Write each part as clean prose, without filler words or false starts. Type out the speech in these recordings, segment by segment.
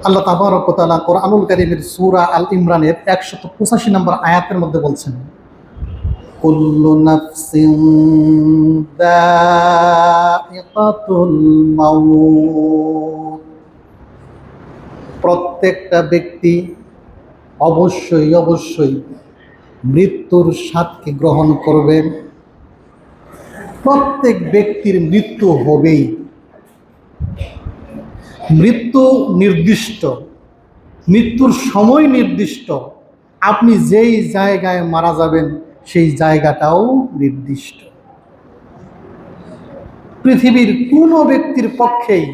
আল্লাহ তাবারক ওয়া তাআলা কোরআনুল কারীমের সূরা আল ইমরানের 185 নম্বর আয়াতের মধ্যে বলছেন, কুল্লু নাফসিন যায়িকাতুল মাউত। প্রত্যেকটা ব্যক্তি অবশ্যই মৃত্যুর স্বাদকে গ্রহণ করবেন। প্রত্যেক ব্যক্তির মৃত্যু হবেই। মৃত্যু নির্দিষ্ট, মৃত্যুর সময় নির্দিষ্ট। আপনি যেই জায়গায় মারা যাবেন সেই জায়গাটাও নির্দিষ্ট। পৃথিবীর কোনো ব্যক্তির পক্ষেই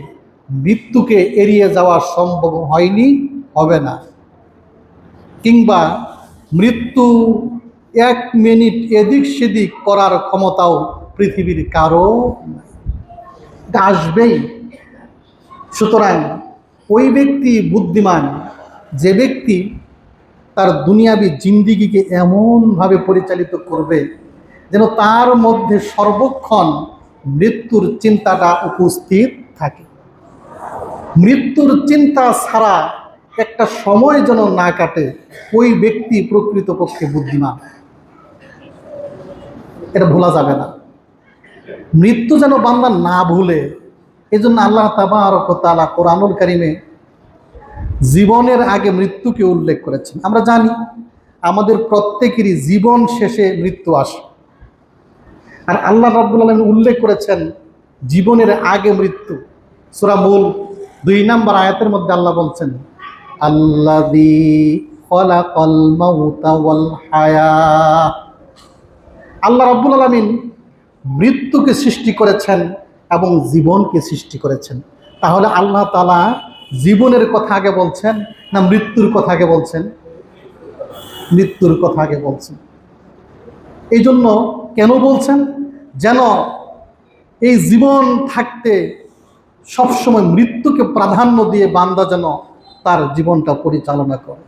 মৃত্যুকে এড়িয়ে যাওয়া সম্ভব হয়নি, হবে না। কিংবা মৃত্যু 1 মিনিট এদিক সেদিক করার ক্ষমতাও পৃথিবীর কারো আসবেই। সুতরাং ওই ব্যক্তি বুদ্ধিমান যে ব্যক্তি তার দুনিয়াবী জিন্দিগিকে এমনভাবে পরিচালিত করবে যেন তার মধ্যে সর্বক্ষণ মৃত্যুর চিন্তাটা উপস্থিত থাকে। মৃত্যুর চিন্তা ছাড়া একটা সময় যেন না কাটে, ওই ব্যক্তি প্রকৃতপক্ষে বুদ্ধিমান। এটা ভোলা যাবে না। মৃত্যু যেন বান্দা না ভুলে, এজন্য আল্লাহ তাবারক ওয়া তাআলা কোরআনুল কারীমে জীবনের আগে মৃত্যুকে উল্লেখ করেছেন। আমরা জানি আমাদের প্রত্যেকেরই জীবন শেষে মৃত্যু আসে, আর আল্লাহ রাব্বুল আলামিন উল্লেখ করেছেন জীবনের আগে মৃত্যু। সূরা মুলক 2 নম্বর আয়াতের মধ্যে আল্লাহ বলছেন, আল্লাযী খালাকাল মাউতা ওয়াল হায়াত। আল্লাহ রাব্বুল আলামিন মৃত্যুকে সৃষ্টি করেছেন এবং জীবনকে সৃষ্টি করেছেন। তাহলে আল্লাহ তাআলা জীবনের কথা আগে বলছেন না মৃত্যুর কথা আগে বলছেন? মৃত্যুর কথা আগে বলছেন। এই জন্য কেন বলছেন? যেন এই জীবন থাকতে সবসময় মৃত্যুকে প্রাধান্য দিয়ে বান্দা যেন তার জীবনটা পরিচালনা করে।